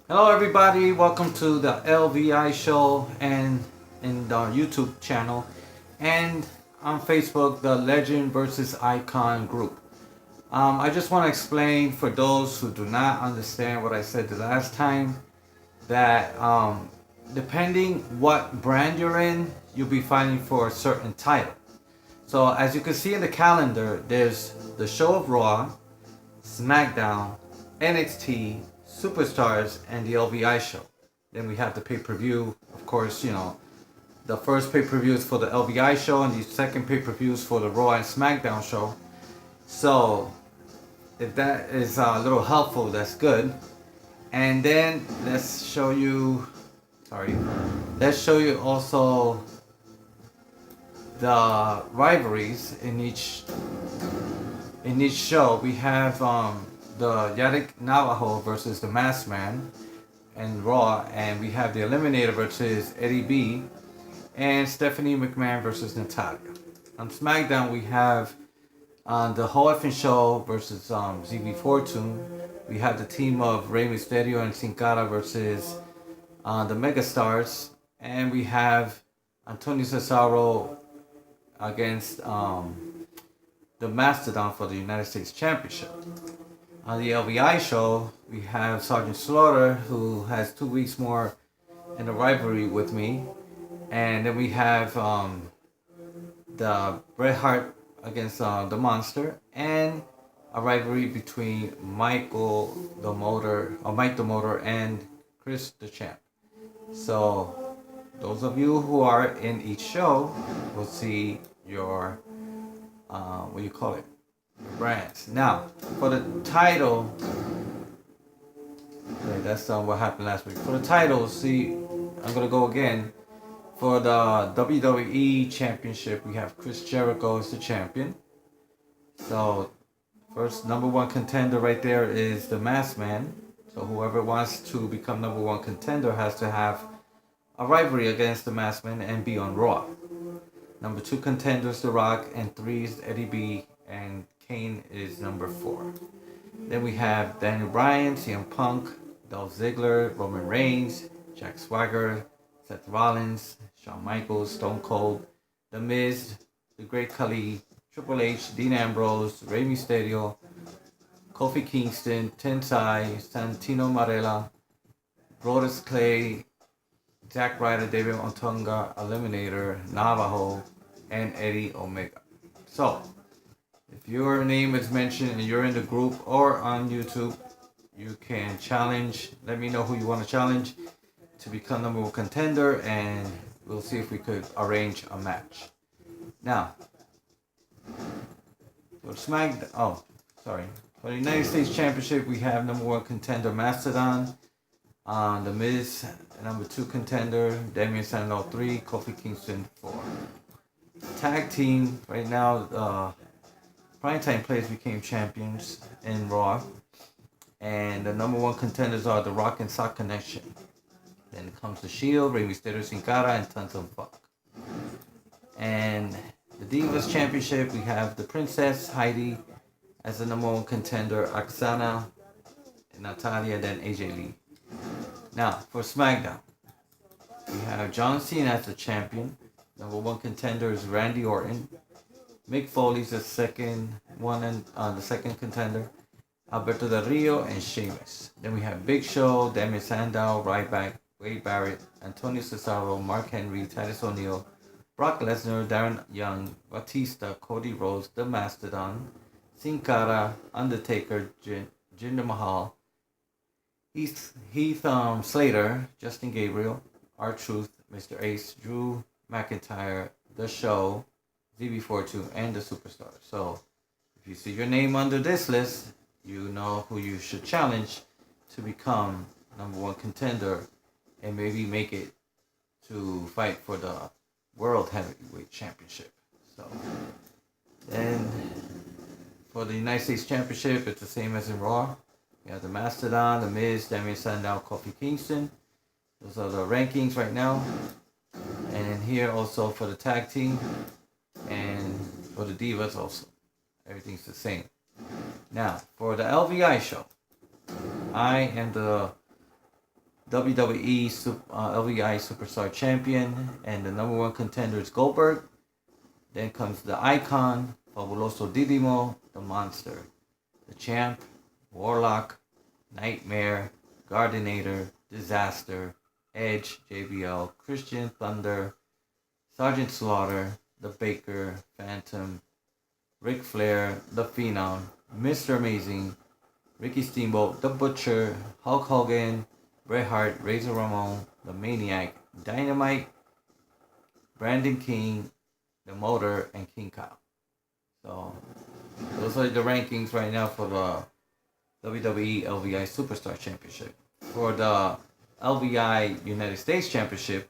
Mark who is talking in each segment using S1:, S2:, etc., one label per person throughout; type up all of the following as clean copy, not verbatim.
S1: Hello, everybody. Welcome to the LVI show and in the YouTube channel and on Facebook, the Legend versus Icon group. I just want to explain for those who do not understand what I said the last time that depending what brand you're in, you'll be fighting for a certain title. So, as you can see in the calendar, there's the show of Raw, SmackDown, NXT, Superstars, and the LVI show. Then we have the pay per view. Of course, the first pay per view is for the LVI show, and the second pay per view is for the Raw and SmackDown show. So, if that is a little helpful, that's good. And then let's show you. Sorry, let's show you also the rivalries in each show. We have the Yannick Navajo versus the Masked Man and Raw, and we have the Eliminator versus Eddie B, and Stephanie McMahon versus Natalia. On SmackDown, we have the Whole Effing Show versus ZB Fortune. We have the team of Rey Mysterio and Sin Cara versus the Megastars, and we have Antonio Cesaro against the Mastodon for the United States Championship. On the LVI show, we have Sergeant Slaughter, who has 2 weeks more in the rivalry with me. And then we have the Bret Hart against the Monster, and a rivalry between Mike the Motor, and Chris the Champ. So, those of you who are in each show will see your, what do you call it? Brands. Now, for the title, okay, that's what happened last week. For the title, see, I'm gonna go again. For the WWE Championship, we have Chris Jericho as the champion. So, first number one contender right there is the Masked Man. So, whoever wants to become number one contender has to have a rivalry against the Masked Man and be on Raw. Number two contenders, The Rock, and three is Eddie B, and Kane is number 4. Then we have Daniel Bryan, CM Punk, Dolph Ziggler, Roman Reigns, Jack Swagger, Seth Rollins, Shawn Michaels, Stone Cold, The Miz, The Great Khali, Triple H, Dean Ambrose, Rey Mysterio, Kofi Kingston, Tensai, Santino Marella, Brodus Clay, Zack Ryder, David Otunga, Eliminator, Navajo, and Eddie Omega. So, if your name is mentioned and you're in the group or on YouTube, you can challenge. Let me know who you want to challenge to become number one contender, and we'll see if we could arrange a match. Now, for For the United States Championship, we have number one contender Mastodon, The Miz, number two contender Damien Sandow 3, Kofi Kingston 4. Tag team right now. Primetime Players became champions in Raw, and the number one contenders are The Rock and Sock Connection. Then it comes the Shield, Rey Mysterio, Sin Cara, and Tons of Fuck. And the Divas Championship, we have the Princess Heidi as the number one contender, Oksana, Natalia, and then AJ Lee. Now for SmackDown, we have John Cena as the champion. Number one contender is Randy Orton. Mick Foley's the second one, and the second contender, Alberto Del Rio and Sheamus. Then we have Big Show, Damien Sandow, Ryback, Wade Barrett, Antonio Cesaro, Mark Henry, Titus O'Neil, Brock Lesnar, Darren Young, Batista, Cody Rhodes, The Mastodon, Sin Cara, Undertaker, Jinder Mahal, Heath Slater, Justin Gabriel, R-Truth, Mr. Ace, Drew McIntyre, The Show, ZB42, and the Superstar. So, if you see your name under this list, you know who you should challenge to become number one contender and maybe make it to fight for the World Heavyweight Championship. So, then for the United States Championship, it's the same as in Raw. We have the Mastodon, The Miz, Damien Sandow, Kofi Kingston. Those are the rankings right now. And here also for the tag team, and for the Divas also. Everything's the same. Now, for the LVI show, I am the WWE LVI Superstar Champion, and the number one contender is Goldberg. Then comes the Icon, Fabuloso Didimo, the Monster, the Champ, Warlock, Nightmare, Gardinator, Disaster, Edge, JBL, Christian Thunder, Sergeant Slaughter, The Baker, Phantom, Ric Flair, The Phenom, Mr. Amazing, Ricky Steamboat, The Butcher, Hulk Hogan, Bret Hart, Razor Ramon, The Maniac, Dynamite, Brandon King, The Motor, and King Kyle. So those are the rankings right now for the WWE LVI Superstar Championship. For the LVI United States Championship,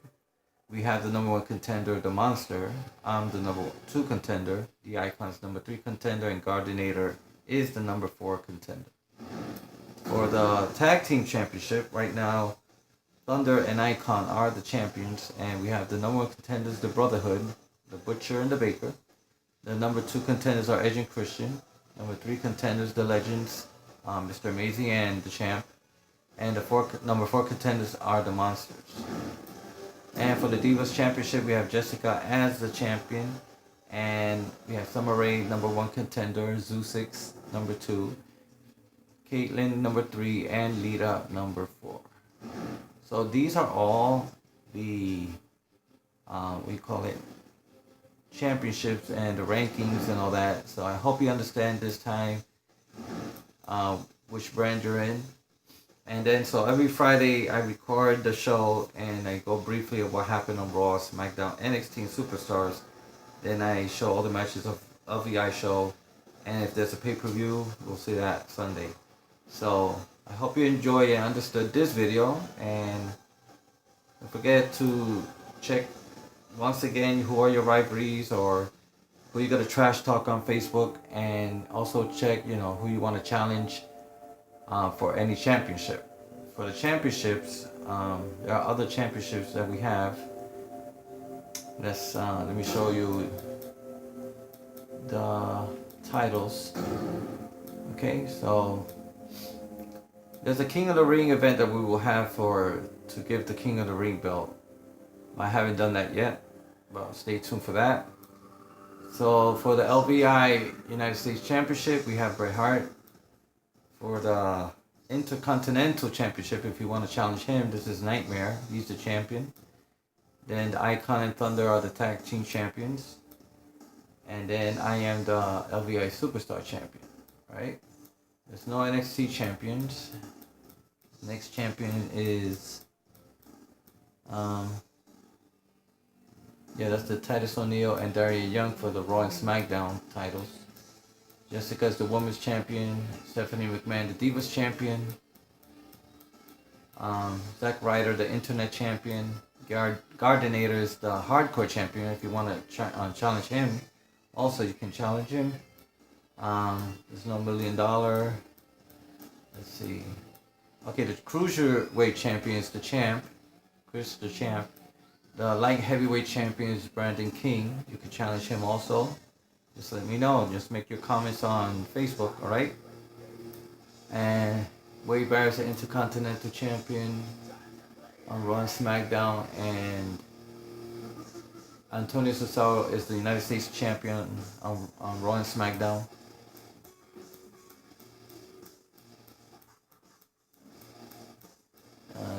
S1: we have the number one contender, the Monster. I'm the number 2 contender. The Icon's number 3 contender, and Gardinator is the number 4 contender. For the Tag Team Championship, right now, Thunder and Icon are the champions, and we have the number 1 contenders, the Brotherhood, the Butcher, and the Baker. The number 2 contenders are Edge and Christian. Number 3 contenders, the Legends, Mr. Amazing and the Champ. And the number 4 contenders are the Monsters. And for the Divas Championship, we have Jessica as the champion. And we have Summer Rae, number 1 contender, Zeusix, number 2. Caitlyn, number 3, and Lita, number 4. So these are all the, we call it, championships and the rankings and all that. So I hope you understand this time which brand you're in. And then, so every Friday I record the show and I go briefly of what happened on Raw, SmackDown, NXT, and Superstars. Then I show all the matches of LVI show. And if there's a pay-per-view, we'll see that Sunday. So I hope you enjoy and understood this video. And don't forget to check once again who are your rivalries or who you got to trash talk on Facebook. And also check, who you want to challenge for any championship. For the championships, there are other championships that we have. Let me show you the titles. Okay, so there's a King of the Ring event that we will have to give the King of the Ring belt. I haven't done that yet, but stay tuned for that. So for the LVI United States Championship, we have Bret Hart. For the Intercontinental Championship, if you want to challenge him, this is Nightmare. He's the champion. Then the Icon and Thunder are the tag team champions. And then I am the LVI Superstar Champion. Right? There's no NXT champions. Next champion is that's the Titus O'Neil and Daria Young for the Raw and SmackDown titles. Jessica is the Women's Champion. Stephanie McMahon, the Divas Champion. Zack Ryder, the Internet Champion. Gardinator is the Hardcore Champion. If you want to challenge him, also you can challenge him. There's no $1 million. Let's see. Okay, the Cruiserweight Champion is the Champ. Chris the Champ. The Light Heavyweight Champion is Brandon King. You can challenge him also. Just let me know. Just make your comments on Facebook, alright? And Wade Barrett's the Intercontinental Champion on Raw and SmackDown. And Antonio Cesaro is the United States Champion on Raw and SmackDown.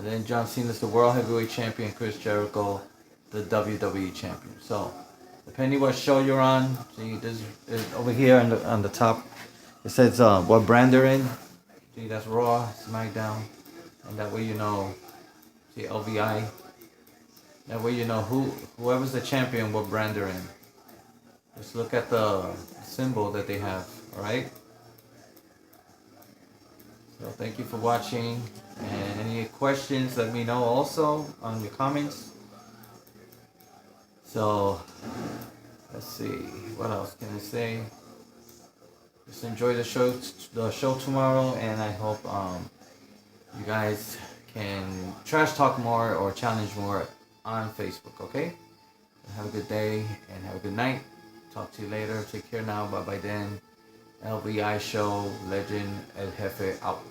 S1: Then John Cena is the World Heavyweight Champion. Chris Jericho, the WWE Champion. So, depending what show you're on, see this is over here on the top. It says what brand they're in. See, that's Raw, SmackDown, and that way you know. See, LVI. That way you know whoever's the champion, what brand they're in. Just look at the symbol that they have. All right. So thank you for watching. And any questions, let me know also on your comments. So, let's see, what else can I say? Just enjoy the show tomorrow, and I hope you guys can trash talk more or challenge more on Facebook, okay? Have a good day and have a good night. Talk to you later. Take care now. Bye bye then. LVI Show, Legend El Jefe out.